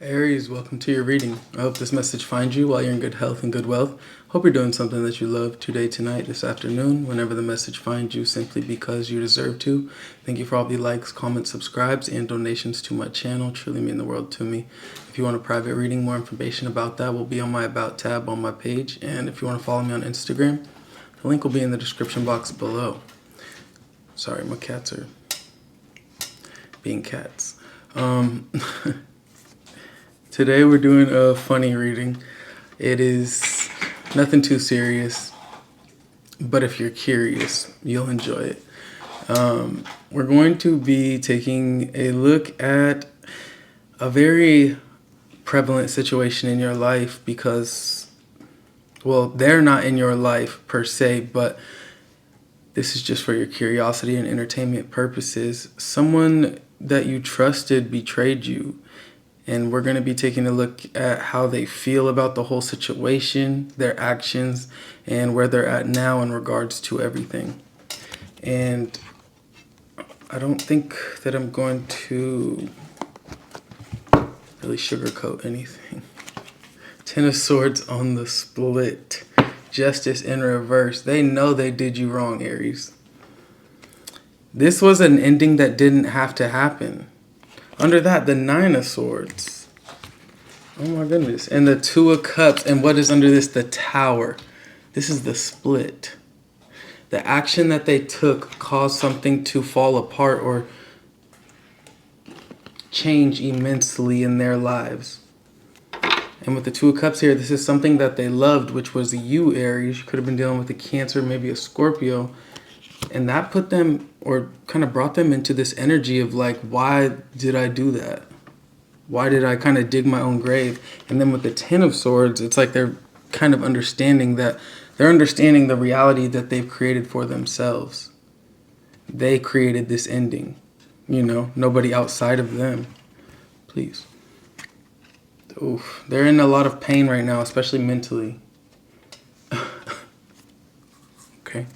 Aries, welcome to your reading. I hope this message finds you while you're in good health and good wealth. Hope you're doing something that you love today, tonight, this afternoon, whenever the message finds you, simply because you deserve to. Thank you for all the likes, comments, subscribes, and donations to my channel. Truly mean the world to me. If you want a private reading, more information about that will be on my About tab on my page. And if you want to follow me on Instagram, the link will be in the description box below. Sorry, my cats are being cats. Today we're doing a funny reading. It is nothing too serious, but if you're curious, you'll enjoy it. We're going to be taking a look at a very prevalent situation in your life because, well, they're not in your life per se, but this is just for your curiosity and entertainment purposes. Someone that you trusted betrayed you. And we're going to be taking a look at how they feel about the whole situation, their actions, and where they're at now in regards to everything. And I don't think that I'm going to really sugarcoat anything. Ten of Swords on the split. Justice in reverse. They know they did you wrong, Aries. This was an ending that didn't have to happen. Under that, the Nine of Swords. Oh my goodness. And the Two of Cups. And what is under this? The Tower. This is the split. The action that they took caused something to fall apart or change immensely in their lives. And with the Two of Cups here, this is something that they loved, which was you, Aries. You could have been dealing with a Cancer, maybe a Scorpio. And that put them, or kind of brought them into this energy of like, why did I do that? Why did I kind of dig my own grave? And then with the Ten of Swords, it's like they're kind of understanding that, they're understanding the reality that they've created for themselves. They created this ending, nobody outside of them. Please. Oof, they're in a lot of pain right now, especially mentally. Okay.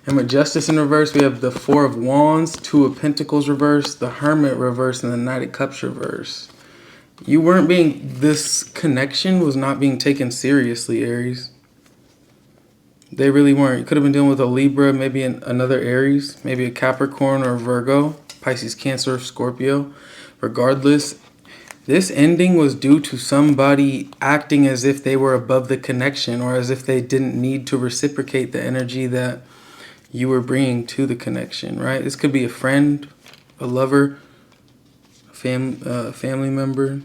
And with Justice in reverse, we have the Four of Wands, Two of Pentacles reverse, the Hermit reverse, and the Knight of Cups reverse. This connection was not being taken seriously, Aries. They really weren't. You could have been dealing with a Libra, maybe another Aries, maybe a Capricorn or a Virgo, Pisces, Cancer, or Scorpio. Regardless, this ending was due to somebody acting as if they were above the connection or as if they didn't need to reciprocate the energy that you were bringing to the connection, right? This could be a friend, a lover, a family member.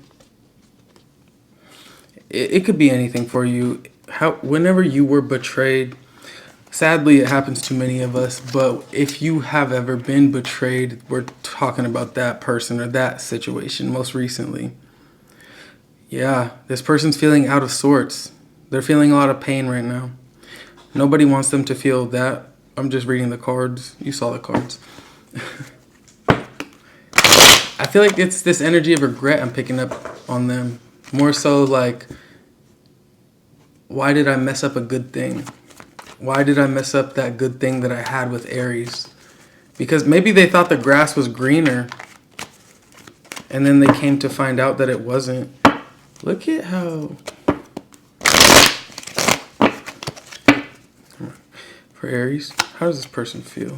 It could be anything for you. Whenever you were betrayed, sadly it happens to many of us, but if you have ever been betrayed, we're talking about that person or that situation most recently. Yeah, this person's feeling out of sorts. They're feeling a lot of pain right now. Nobody wants them to feel that. I'm just reading the cards. You saw the cards. I feel like it's this energy of regret I'm picking up on them. More so like, why did I mess up a good thing? Why did I mess up that good thing that I had with Aries? Because maybe they thought the grass was greener, and then they came to find out that it wasn't. Look at how... For Aries, how does this person feel?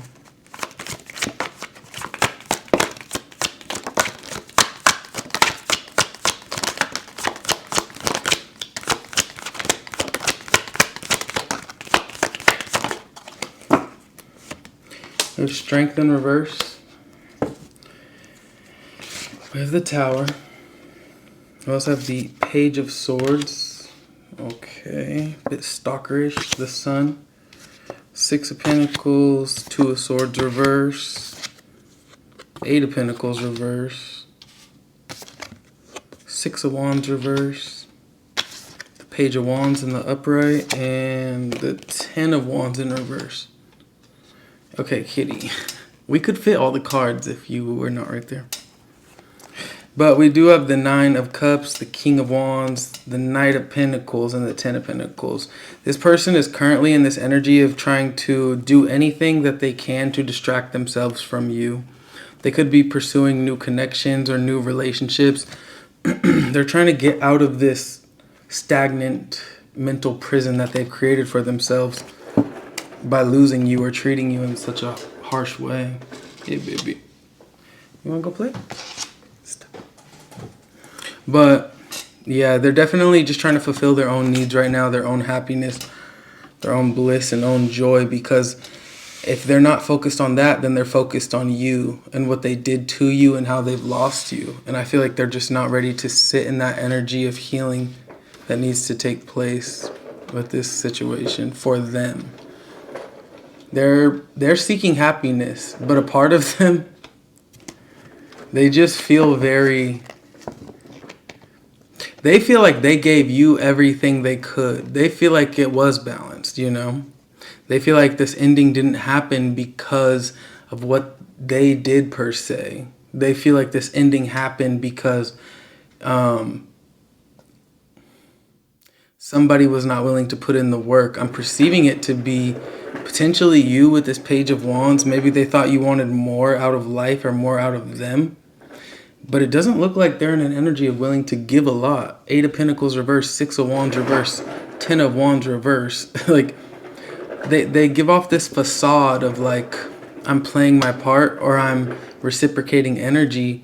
There's Strength in reverse. We have the Tower. We also have the Page of Swords. Okay, a bit stalkerish. The Sun. Six of Pentacles, Two of Swords reverse, Eight of Pentacles reverse, Six of Wands reverse, the Page of Wands in the upright, and the Ten of Wands in reverse. Okay, kitty. We could fit all the cards if you were not right there. But we do have the Nine of Cups, the King of Wands, the Knight of Pentacles, and the Ten of Pentacles. This person is currently in this energy of trying to do anything that they can to distract themselves from you. They could be pursuing new connections or new relationships, They're trying to get out of this stagnant mental prison that they've created for themselves by losing you or treating you in such a harsh way. Yeah, baby. You want to go play? Stop. But yeah, they're definitely just trying to fulfill their own needs right now, their own happiness, their own bliss and own joy, because if they're not focused on that, then they're focused on you and what they did to you and how they've lost you. And I feel like they're just not ready to sit in that energy of healing that needs to take place with this situation for them. They're seeking happiness, but a part of them, they just feel they feel like they gave you everything they could. They feel like it was balanced, you know? They feel like this ending didn't happen because of what they did per se. They feel like this ending happened because somebody was not willing to put in the work. I'm perceiving it to be potentially you with this Page of Wands. Maybe they thought you wanted more out of life or more out of them. But it doesn't look like they're in an energy of willing to give a lot. 8 of Pentacles reverse, 6 of Wands reverse, 10 of Wands reverse. Like, they give off this facade of like, I'm playing my part or I'm reciprocating energy.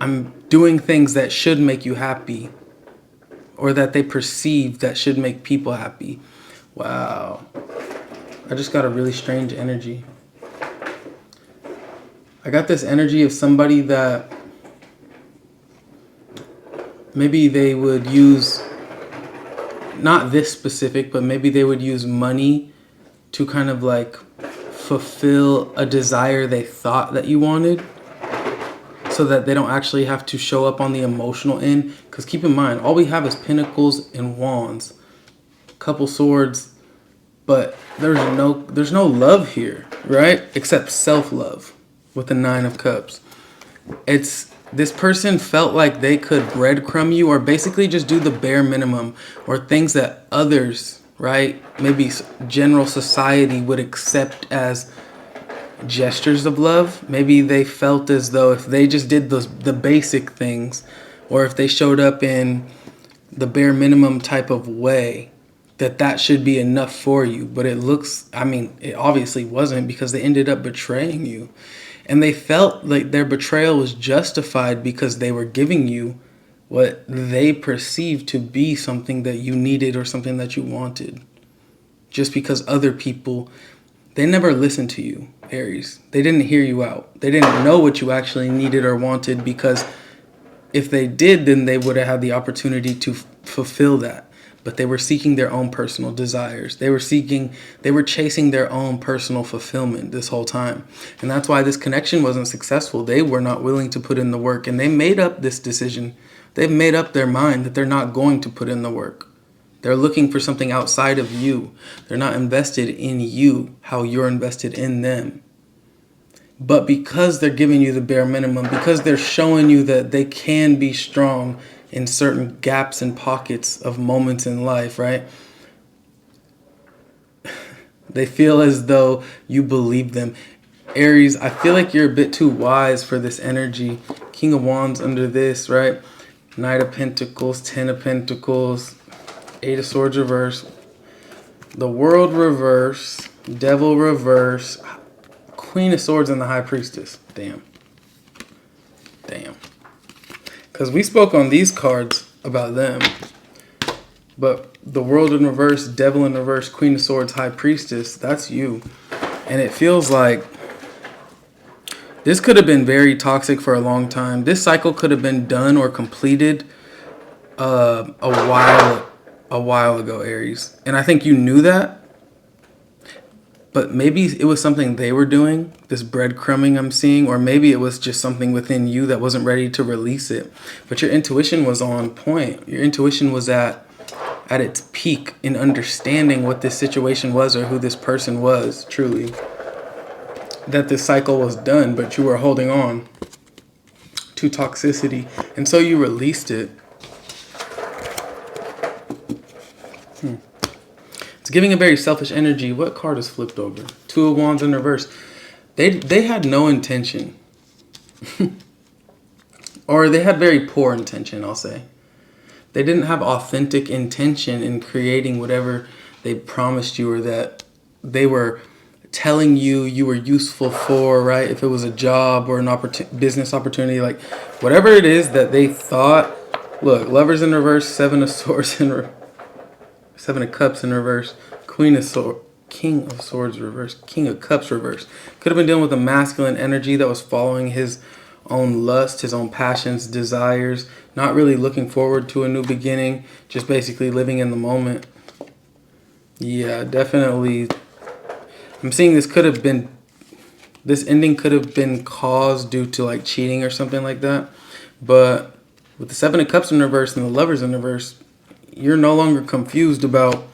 I'm doing things that should make you happy or that they perceive that should make people happy. Wow. I just got a really strange energy. I got this energy of somebody that maybe they would use, not this specific, but maybe they would use money to kind of like fulfill a desire they thought that you wanted so that they don't actually have to show up on the emotional end. Because keep in mind, all we have is Pentacles and Wands, couple swords, but there's no love here, right? Except self-love with the 9 of Cups. It's this person felt like they could breadcrumb you or basically just do the bare minimum or things that others, right, maybe general society would accept as gestures of love. Maybe they felt as though if they just did the basic things or if they showed up in the bare minimum type of way, that should be enough for you. But it looks, I mean, it obviously wasn't, because they ended up betraying you. And they felt like their betrayal was justified because they were giving you what they perceived to be something that you needed or something that you wanted. Just because other people, they never listened to you, Aries. They didn't hear you out. They didn't know what you actually needed or wanted, because if they did, then they would have had the opportunity to fulfill that. But they were seeking their own personal desires. They were chasing their own personal fulfillment this whole time. And that's why this connection wasn't successful. They were not willing to put in the work. And they made up this decision. They've made up their mind that they're not going to put in the work. They're looking for something outside of you. They're not invested in you how you're invested in them. But because they're giving you the bare minimum, because they're showing you that they can be strong in certain gaps and pockets of moments in life, right? They feel as though you believe them. Aries, I feel like you're a bit too wise for this energy. King of Wands under this, right? Knight of Pentacles, 10 of Pentacles, 8 of Swords reverse, the World reverse, Devil reverse, Queen of Swords and the High Priestess. Damn. Because we spoke on these cards about them. But the World in reverse, Devil in reverse, Queen of Swords, High Priestess, that's you. And it feels like this could have been very toxic for a long time. This cycle could have been done or completed a while ago, Aries. And I think you knew that. But maybe it was something they were doing, this breadcrumbing I'm seeing, or maybe it was just something within you that wasn't ready to release it. But your intuition was on point. Your intuition was at its peak in understanding what this situation was or who this person was, truly. That this cycle was done, but you were holding on to toxicity. And so you released it. It's giving a very selfish energy. What card is flipped over? 2 of Wands in reverse. They had no intention or they had very poor intention, I'll say. They didn't have authentic intention in creating whatever they promised you, or that they were telling you you were useful for, right? If it was a job or an business opportunity, like whatever it is that they thought. Look, Lovers in reverse, Seven of Swords in Seven of Cups in reverse, Queen of Swords, King of Swords reverse, King of Cups reverse. Could have been dealing with a masculine energy that was following his own lust, his own passions, desires, not really looking forward to a new beginning, just basically living in the moment. Yeah, definitely. I'm seeing this ending could have been caused due to like cheating or something like that. But with the Seven of Cups in reverse and the Lovers in reverse, you're no longer confused about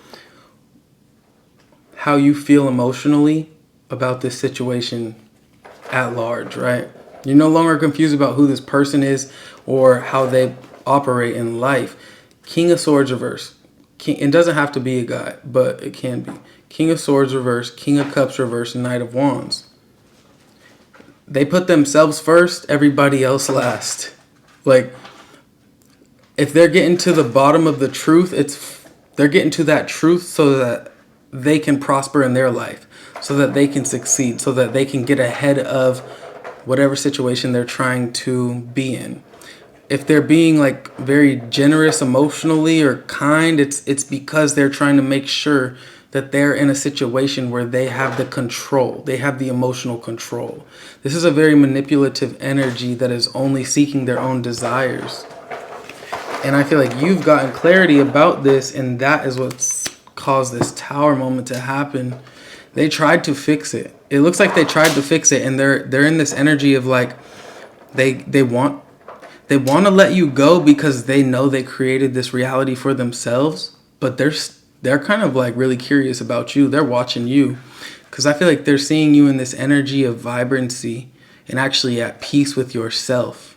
how you feel emotionally about this situation at large, right? You're no longer confused about who this person is or how they operate in life. King of Swords reverse. It doesn't have to be a guy, but it can be. King of Swords reverse, King of Cups reverse, Knight of Wands. They put themselves first, everybody else last. Like, if they're getting to the bottom of the truth, they're getting to that truth so that they can prosper in their life, so that they can succeed, so that they can get ahead of whatever situation they're trying to be in. If they're being like very generous emotionally or kind, it's because they're trying to make sure that they're in a situation where they have the control. They have the emotional control. This is a very manipulative energy that is only seeking their own desires. And I feel like you've gotten clarity about this, and that is what's caused this Tower moment to happen. They tried to fix it. It looks like they tried to fix it, and they're in this energy of like they want to let you go because they know they created this reality for themselves, but they're kind of like really curious about you. They're watching you because I feel like they're seeing you in this energy of vibrancy and actually at peace with yourself.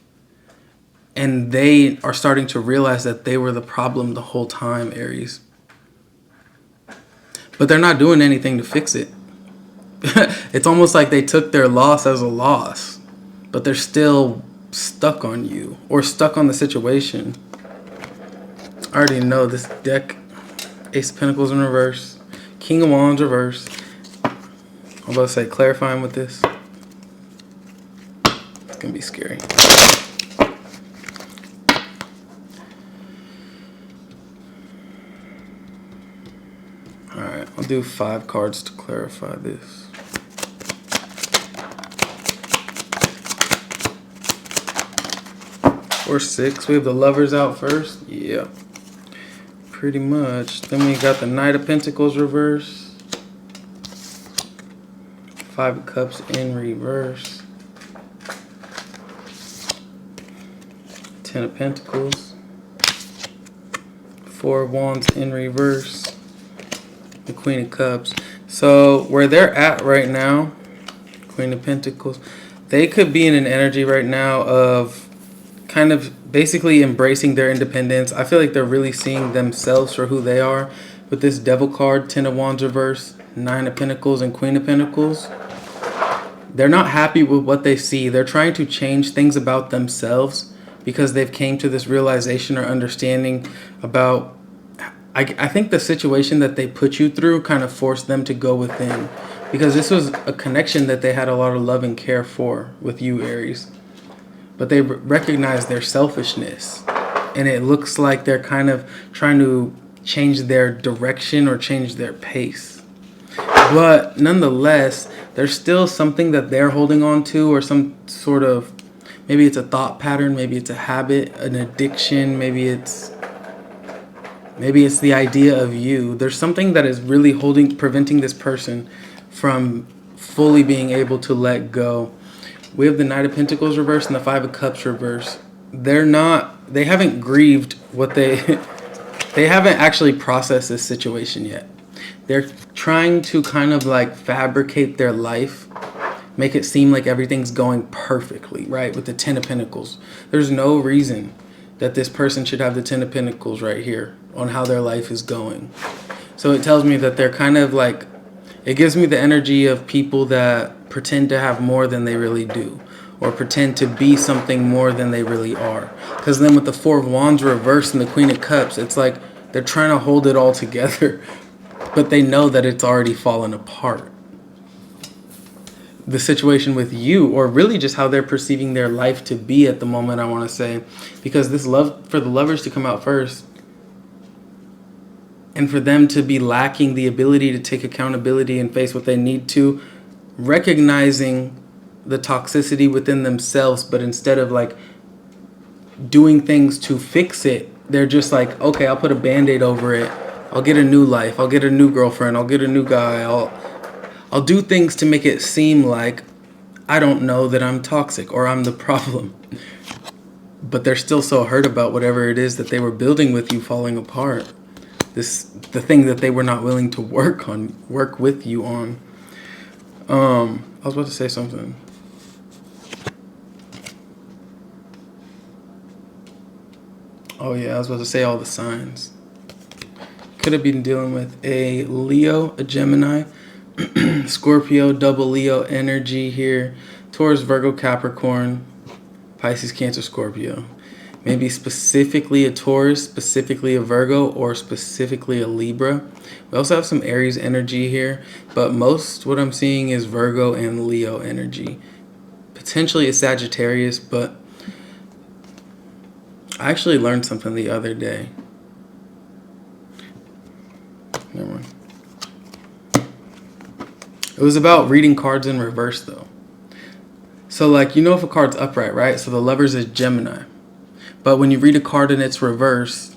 And they are starting to realize that they were the problem the whole time, Aries. But they're not doing anything to fix it. It's almost like they took their loss as a loss, but they're still stuck on you or stuck on the situation. I already know this deck. Ace of Pentacles in reverse, King of Wands reverse. I'm about to say clarifying with this. It's gonna be scary. Alright, I'll do 5 cards to clarify this. Or 6. We have the Lovers out first. Yeah. Pretty much. Then we got the Knight of Pentacles reverse. 5 of Cups in reverse. 10 of Pentacles. 4 of Wands in reverse. The Queen of Cups. So where they're at right now, Queen of Pentacles, they could be in an energy right now of kind of basically embracing their independence. I feel like they're really seeing themselves for who they are. With this Devil card, 10 of Wands reverse, 9 of Pentacles, and Queen of Pentacles. They're not happy with what they see. They're trying to change things about themselves because they've came to this realization or understanding about, I think the situation that they put you through kind of forced them to go within, because this was a connection that they had a lot of love and care for with you, Aries. But they recognize their selfishness, and it looks like they're kind of trying to change their direction or change their pace. But nonetheless, there's still something that they're holding on to, or some sort of, maybe it's a thought pattern, maybe it's a habit, an addiction, maybe it's the idea of you. There's something that is really preventing this person from fully being able to let go. We have the Knight of Pentacles reverse and the 5 of Cups reverse. They haven't grieved what they haven't actually processed this situation yet. They're trying to kind of like fabricate their life, make it seem like everything's going perfectly, right? With the 10 of Pentacles. There's no reason that this person should have the 10 of Pentacles right here on how their life is going. So it tells me that they're kind of like, it gives me the energy of people that pretend to have more than they really do, or pretend to be something more than they really are. Because then with the Four of Wands reversed and the Queen of Cups, it's like they're trying to hold it all together, but they know that it's already fallen apart. The situation with you, or really just how they're perceiving their life to be at the moment, I want to say, because this love, for the lovers to come out first, and for them to be lacking the ability to take accountability and face what they need to, recognizing the toxicity within themselves, but instead of like doing things to fix it, they're just like, okay, I'll put a band-aid over it. I'll get a new life. I'll get a new girlfriend. I'll get a new guy. I'll do things to make it seem like I don't know that I'm toxic or I'm the problem. But they're still so hurt about whatever it is that they were building with you falling apart. The thing that they were not willing to work with you on. I was about to say something. Oh yeah, I was about to say all the signs. Could have been dealing with a Leo, a Gemini, Scorpio, double Leo energy here, Taurus, Virgo, Capricorn, Pisces, Cancer, Scorpio. Maybe specifically a Taurus, specifically a Virgo, or specifically a Libra. We also have some Aries energy here, but most what I'm seeing is Virgo and Leo energy. Potentially a Sagittarius, but I actually learned something the other day. Never mind. It was about reading cards in reverse, though. So, like, you know if a card's upright, right? So the Lovers is Gemini. But when you read a card and it's reversed,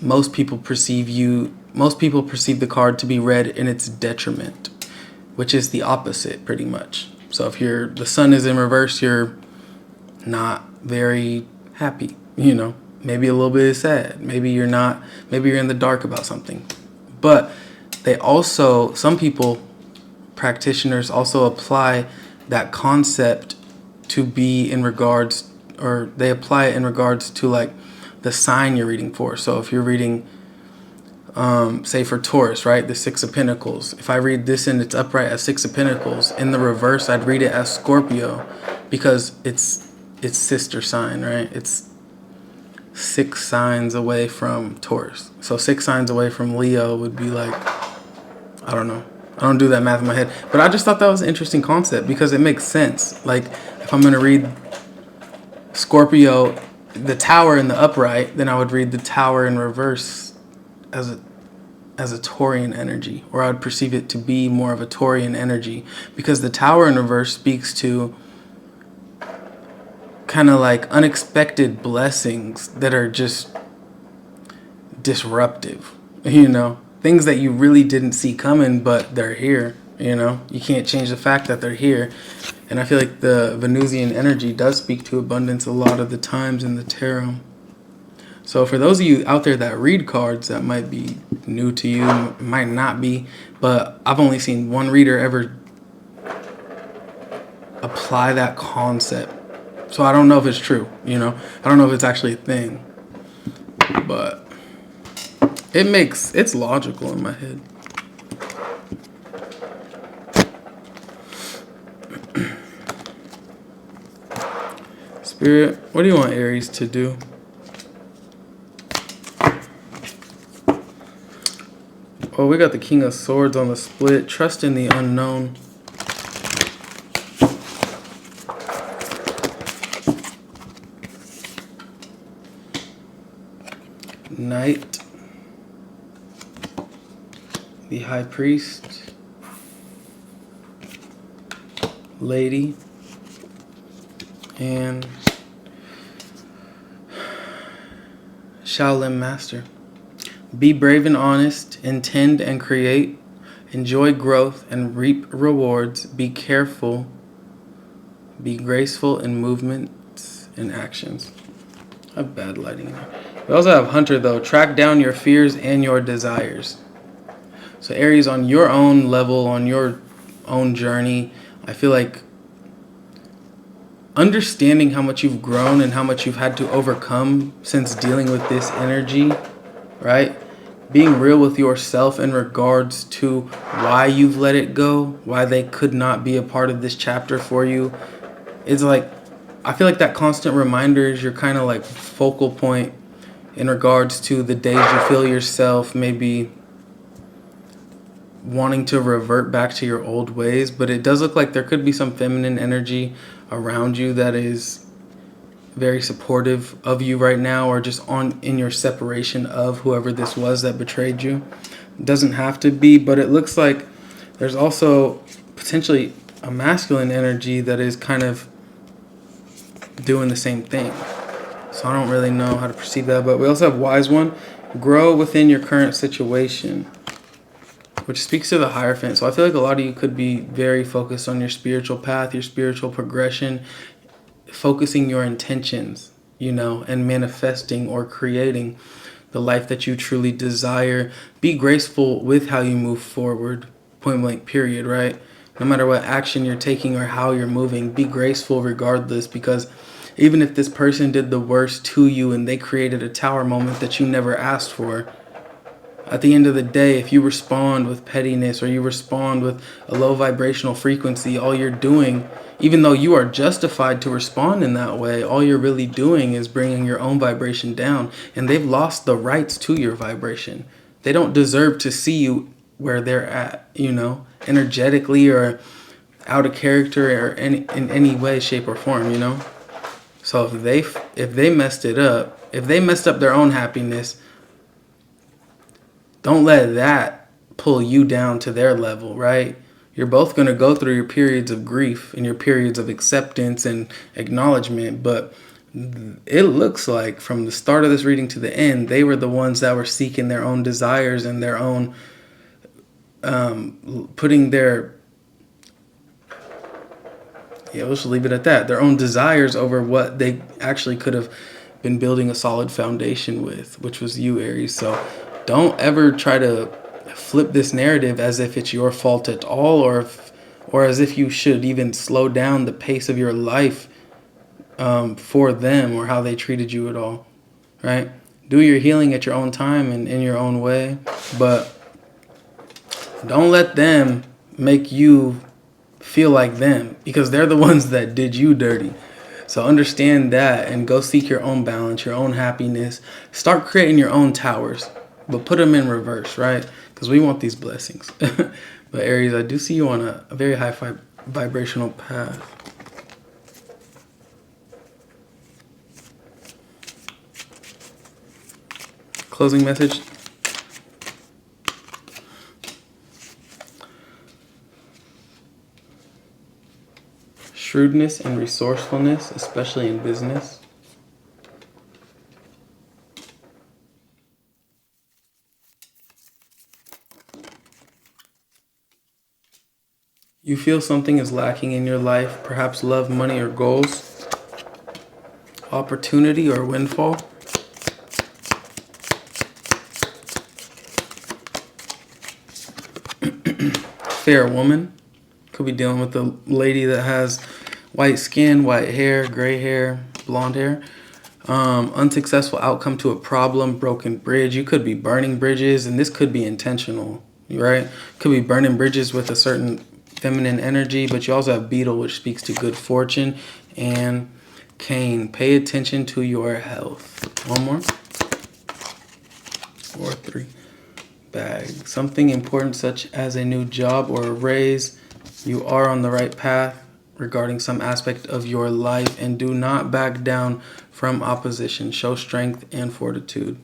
most people perceive the card to be read in its detriment, which is the opposite, pretty much. So if the sun is in reverse, you're not very happy, maybe a little bit sad. Maybe you're in the dark about something. But some people, practitioners, also apply that concept to be in regards, or they apply it in regards to like the sign you're reading for. So if you're reading, say for Taurus, right, the Six of Pentacles. If I read this and it's upright as Six of Pentacles, in the reverse, I'd read it as Scorpio, because it's sister sign, right? It's 6 signs away from Taurus. So 6 signs away from Leo would be like, I don't know. I don't do that math in my head. But I just thought that was an interesting concept because it makes sense. Like, if I'm going to read Scorpio, the Tower in the upright, then I would read the Tower in reverse as a Taurian energy, or I would perceive it to be more of a Taurian energy, because the Tower in reverse speaks to kind of like unexpected blessings that are just disruptive, things that you really didn't see coming, but they're here. You can't change the fact that they're here. And I feel like the Venusian energy does speak to abundance a lot of the times in the tarot. So for those of you out there that read cards, that might be new to you, might not be, but I've only seen one reader ever apply that concept. So I don't know if it's true, I don't know if it's actually a thing, but it's logical in my head. Spirit, what do you want Aries to do? Oh, we got the King of Swords on the split. Trust in the unknown. Knight. The High Priest. Lady. And Shaolin Master. Be brave and honest, intend and create, enjoy growth and reap rewards, be careful, be graceful in movements and actions. I have bad lighting in here. We also have Hunter, though. Track down your fears and your desires. So Aries, on your own level, on your own journey, I feel like understanding how much you've grown and how much you've had to overcome since dealing with this energy, right? Being real with yourself in regards to why you've let it go, why they could not be a part of this chapter for you. it's like, I feel like that constant reminder is your kind of like focal point in regards to the days you feel yourself maybe wanting to revert back to your old ways. But it does look like there could be some feminine energy around you that is very supportive of you right now, or just on in your separation of whoever this was that betrayed you. It doesn't have to be, but it looks like there's also potentially a masculine energy that is kind of doing the same thing. So I don't really know how to perceive that. But we also have Wise One. Grow within your current situation, which speaks to the Hierophant. So I feel like a lot of you could be very focused on your spiritual path, your spiritual progression, focusing your intentions, and manifesting or creating the life that you truly desire. Be graceful with how you move forward, point blank, period, right? No matter what action you're taking or how you're moving, be graceful regardless, because even if this person did the worst to you and they created a tower moment that you never asked for, at the end of the day, if you respond with pettiness or you respond with a low vibrational frequency, all you're doing, even though you are justified to respond in that way, all you're really doing is bringing your own vibration down. And they've lost the rights to your vibration. They don't deserve to see you where they're at, energetically or out of character or in any way, shape, or form. So if they messed it up, if they messed up their own happiness, don't let that pull you down to their level, right? You're both going to go through your periods of grief and your periods of acceptance and acknowledgement, but it looks like from the start of this reading to the end, they were the ones that were seeking their own desires and their own putting their, let's leave it at that, their own desires over what they actually could have been building a solid foundation with, which was you, Aries. So don't ever try to flip this narrative as if it's your fault at all, or as if you should even slow down the pace of your life for them or how they treated you at all, right? Do your healing at your own time and in your own way, but don't let them make you feel like them, because they're the ones that did you dirty. So understand that and go seek your own balance, your own happiness. Start creating your own towers, but put them in reverse, right? Because we want these blessings. But Aries, I do see you on a very high vibrational path. Closing message. Shrewdness and resourcefulness, especially in business. You feel something is lacking in your life, perhaps love, money, or goals, opportunity, or windfall. Fair woman. Could be dealing with a lady that has white skin, white hair, gray hair, blonde hair. Unsuccessful outcome to a problem, broken bridge. You could be burning bridges, and this could be intentional, right? Could be burning bridges with a certain feminine energy, but you also have Beetle, which speaks to good fortune, and Cane. Pay attention to your health. One more. Or three. Bag. Something important such as a new job or a raise. You are on the right path regarding some aspect of your life, and do not back down from opposition. Show strength and fortitude.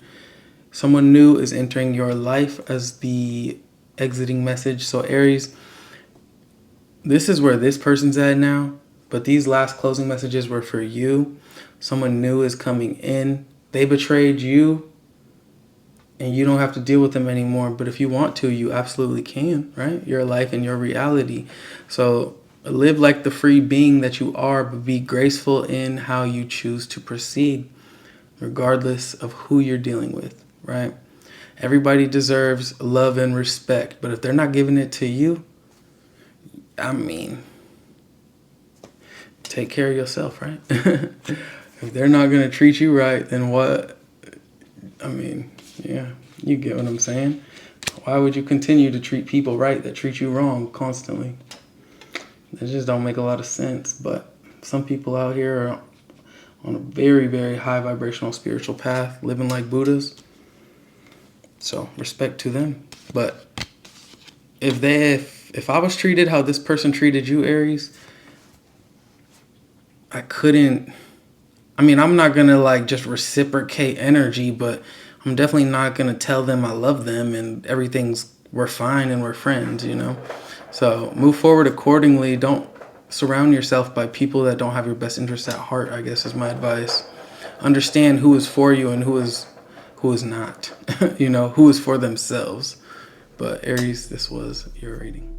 Someone new is entering your life as the exiting message. So Aries, this is where this person's at now, but these last closing messages were for you. Someone new is coming in. They betrayed you, and you don't have to deal with them anymore. But if you want to, you absolutely can, right? Your life and your reality. So live like the free being that you are, but be graceful in how you choose to proceed, regardless of who you're dealing with, right? Everybody deserves love and respect, but if they're not giving it to you, take care of yourself, right? If they're not going to treat you right, then what? Yeah, you get what I'm saying. Why would you continue to treat people right that treat you wrong constantly? It just don't make a lot of sense, but Some people out here are on a very, very high vibrational spiritual path, living like Buddhas. So respect to them. But if I was treated how this person treated you, Aries, I couldn't. I mean, I'm not gonna like just reciprocate energy, but I'm definitely not gonna tell them I love them and we're fine and we're friends, you know? So move forward accordingly. Don't surround yourself by people that don't have your best interests at heart, I guess is my advice. Understand who is for you and who is not. You know, who is for themselves. But Aries, this was your reading.